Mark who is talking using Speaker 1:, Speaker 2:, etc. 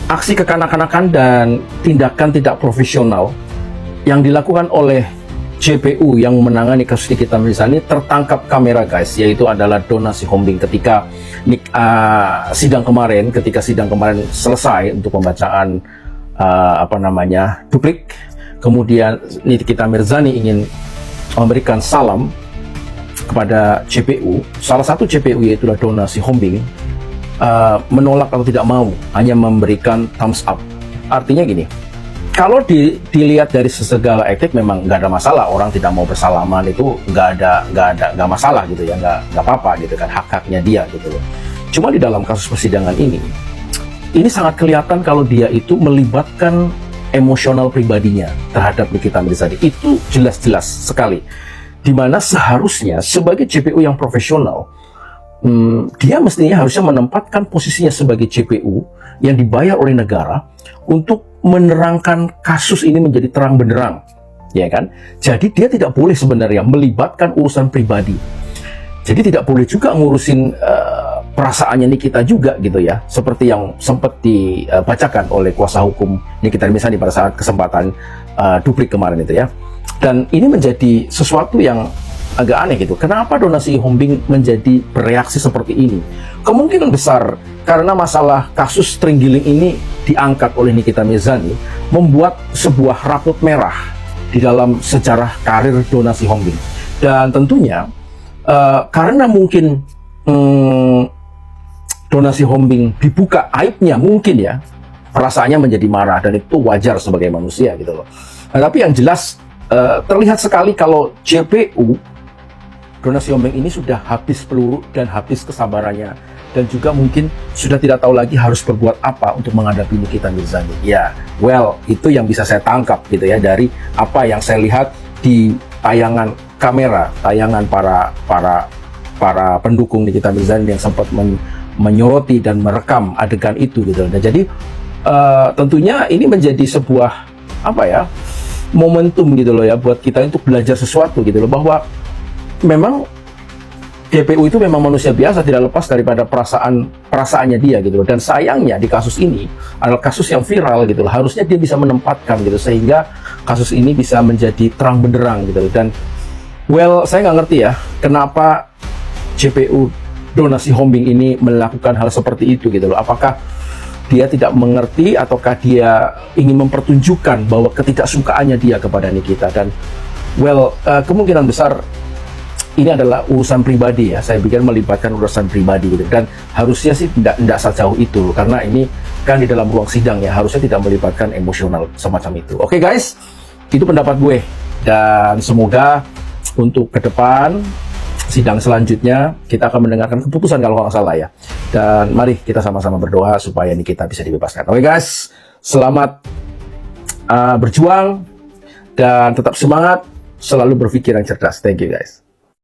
Speaker 1: aksi kekanak-kanakan dan tindakan tidak profesional yang dilakukan oleh JPU yang menangani kasus Nikita Mirzani tertangkap kamera, guys, yaitu adalah Donna Sihombing ketika sidang kemarin selesai untuk pembacaan duplik. Kemudian Nikita Mirzani ingin memberikan salam kepada JPU. Salah satu JPU yaitu Donna Sihombing menolak atau tidak mau, hanya memberikan thumbs up. Artinya gini, kalau dilihat dari segala etik memang nggak ada masalah, orang tidak mau bersalaman itu nggak masalah gitu ya, nggak apa-apa gitu kan, hak-haknya dia gitu loh. Cuma di dalam kasus persidangan ini sangat kelihatan kalau dia itu melibatkan emosional pribadinya terhadap Nikita Mirzani. Itu jelas-jelas sekali, dimana seharusnya sebagai JPU yang profesional, dia mestinya harusnya menempatkan posisinya sebagai JPU yang dibayar oleh negara untuk menerangkan kasus ini menjadi terang benderang, ya kan? Jadi dia tidak boleh sebenarnya melibatkan urusan pribadi. Jadi tidak boleh juga ngurusin perasaannya Nikita juga gitu ya, seperti yang sempat dibacakan oleh kuasa hukum Nikita Mirzani pada saat kesempatan duplik kemarin itu ya. Dan ini menjadi sesuatu yang agak aneh gitu. Kenapa Donna Sihombing menjadi bereaksi seperti ini? Kemungkinan besar karena masalah kasus terenggiling ini diangkat oleh Nikita Mirzani membuat sebuah rapot merah di dalam sejarah karir Donna Sihombing. Dan tentunya karena mungkin Donna Sihombing dibuka aibnya, mungkin ya perasaannya menjadi marah, dan itu wajar sebagai manusia gitu loh. Nah, tapi yang jelas terlihat sekali kalau JPU Donna Sihombing ini sudah habis peluru dan habis kesabarannya, dan juga mungkin sudah tidak tahu lagi harus berbuat apa untuk menghadapi Nikita Mirzani. Ya, well, itu yang bisa saya tangkap gitu ya dari apa yang saya lihat di tayangan kamera, tayangan para pendukung Nikita Mirzani yang sempat menyoroti dan merekam adegan itu gitu. Dan jadi tentunya ini menjadi sebuah momentum gitu loh ya buat kita untuk belajar sesuatu gitu loh, bahwa memang JPU itu memang manusia biasa, tidak lepas daripada perasaannya dia gitu loh. Dan sayangnya di kasus ini adalah kasus yang viral gitu loh. Harusnya dia bisa menempatkan gitu sehingga kasus ini bisa menjadi terang benderang gitu loh. Dan well, saya nggak ngerti ya kenapa JPU Donna Sihombing ini melakukan hal seperti itu gitu loh. Apakah dia tidak mengerti ataukah dia ingin mempertunjukkan bahwa ketidaksukaannya dia kepada Nikita? Dan well, kemungkinan besar ini adalah urusan pribadi ya. Saya pikir melibatkan urusan pribadi gitu. Dan harusnya sih tidak sejauh itu, karena ini kan di dalam ruang sidang ya, harusnya tidak melibatkan emosional semacam itu. Oke guys, itu pendapat gue. Dan semoga untuk ke depan sidang selanjutnya kita akan mendengarkan keputusan kalau nggak salah ya. Dan mari kita sama-sama berdoa supaya Nikita bisa dibebaskan. Oke guys, selamat berjuang dan tetap semangat, selalu berpikir yang cerdas. Thank you guys.